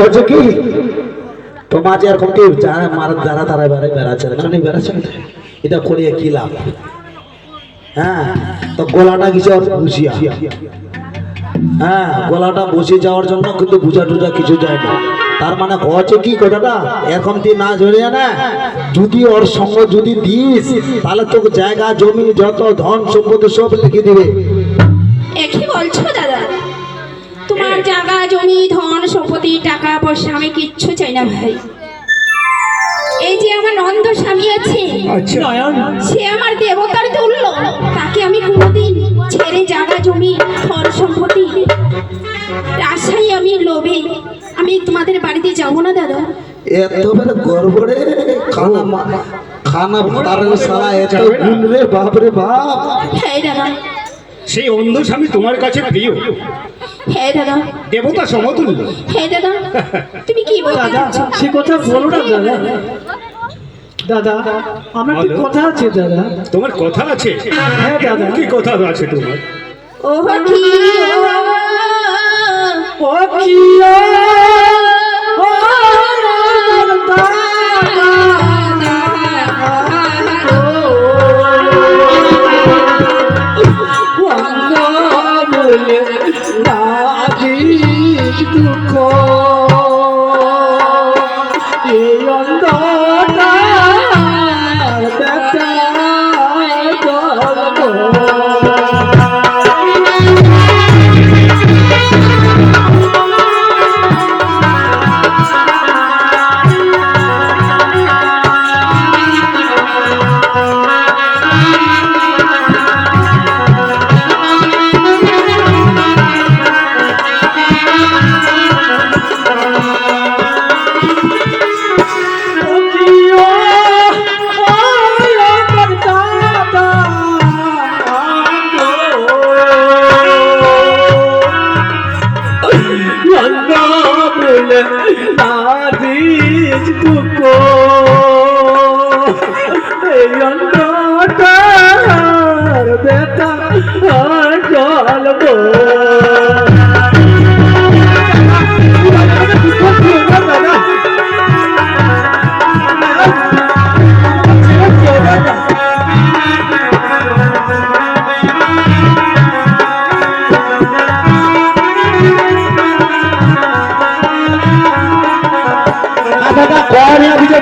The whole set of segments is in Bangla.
হচ্ছে কি তোমার যে এরকম কি যারা তারা বেড়াচ্ছে বেড়াচ্ছে এটা করে কি লাভ? হ্যাঁ, তো গলাটা কিছু বুঝিয়া, হ্যাঁ গলাটা বসে যাওয়ার জন্য কিন্তু বুঝা টুজা কিছু যায় না। তার মানে হচ্ছে কি কথাটা এরকম তুই না জড়িয়ে না, যদি ওর সঙ্গ যদি দিস তাহলে তোকে জায়গা জমি যত ধন সম্পত্তি সব লিখে দিবে। একই বলছো দাদা, তোমার জায়গা জমি ধন সম্পত্তি টাকা পয়সা আমি কিচ্ছু চাই না ভাই। এই যে আমার নন্দ স্বামী আছে, সে আমার দেবতার তুল্য, তাকে আমি কোনোদিন ছেড়ে জায়গা জমি ধন সম্পত্তি আশাই আমি লোভে আমি তোমাদের বাড়িতে যাবো না দাদা। এত বড় গড়বড়ে খানা ভাতারের সারা এত গুণ রে বাপ রে বাপ। হ্যাঁ দাদা, সেই অন্ধ স্বামী তোমার কাছে প্রিয়? হ্যাঁ দাদা, দেবতা সমতুল্য। হ্যাঁ দাদা, তুমি কি বলতে চাচ্ছো? সে কথা বলো না দাদা। দাদা আমার কি কথা আছে দাদা? তোমার কথা আছে? হ্যাঁ দাদা। কি কথা আছে তোমার? ও কি ও কি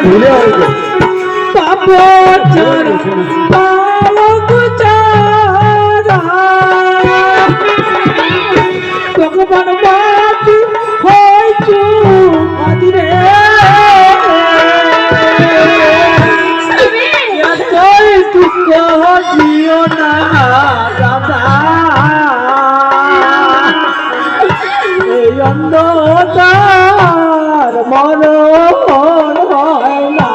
ভুলে হয়েছে ভগবান বাতি হয়েছু আদিরে দুঃখ দিও না দাদা, এই অন্ধকার মরণ হয় না।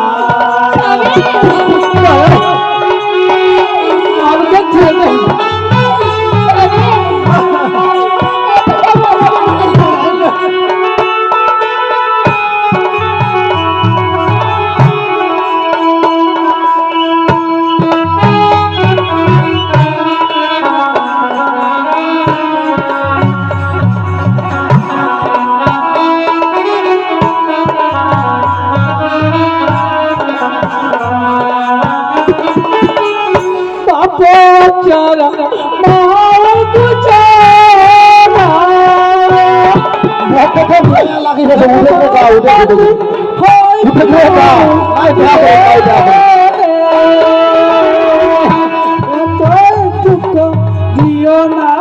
দিও না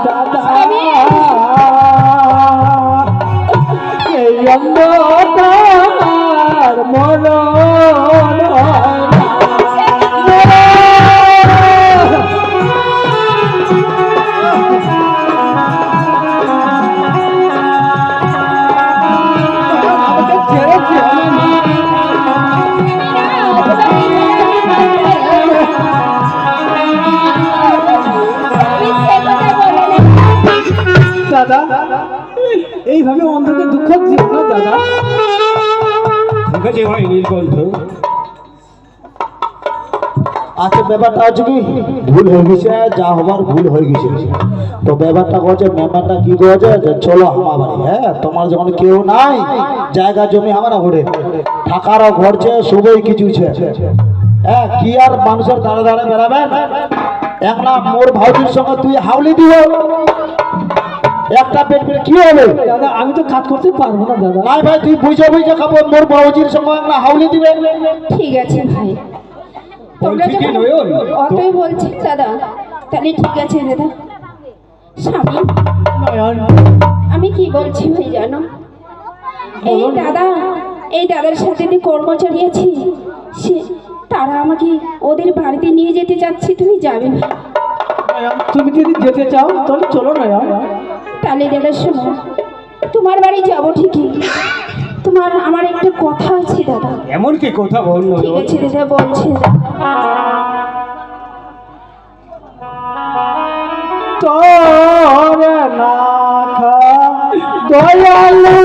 দাদা, এই অন্ধকার মরণ দাদা। এইভাবে অন্ধকে দুঃখ দিও না দাদা। ঠিক আছে ভাই নীলকণ্ঠ, আচ্ছা ব্যাপারটা হচ্ছে কি ভুল হয়ে গেছে, যা হবার ভুল হয়ে গেছে। তো ব্যাপারটা করছে মেম্বারটা কি করেছে যে চলো আমার বাড়ি, হ্যাঁ তোমার যখন কেউ নাই জায়গা জমি আমার ঘরে থাকারও ঘরছে সবই কিছু হ্যাঁ কি আর মানুষের দাঁড়ে দাঁড়ে বেড়াবেন। এক না মোর ভাউজির সঙ্গে তুই হাউলি দিও একটা পেট পেট কি হবে দাদা আমি তো কাজ করতে পারবো না দাদা। নাই ভাই তুই বুঝে বুঝে খাবো মোর ভাউজির সঙ্গে একটা হাউলি দিবে। ঠিক আছে ভাই, তোমরা বলছি কি যখন নয়ন, অতই বলছি দাদা, তাহলে ঠিক আছে দাদা। স্বামী, নয়ন, আমি কি বলছি ভাই জানো, এই দাদার সাথে যে কর্মচারী আছে সে তারা আমাকে ওদের বাড়িতে নিয়ে যেতে চাচ্ছে, তুমি যাবে ভাই? নয়ন, তুমি যদি যেতে চাও তাহলে চলো নয়ন। তাহলে দাদা শোনো, তোমার বাড়ি যাবো ঠিকই, আমার একটা কথা আছে দাদা। এমন কি কথা বল ঠিক নয়ন? আছে দাদা, বলছি তোর না খা দয়ালু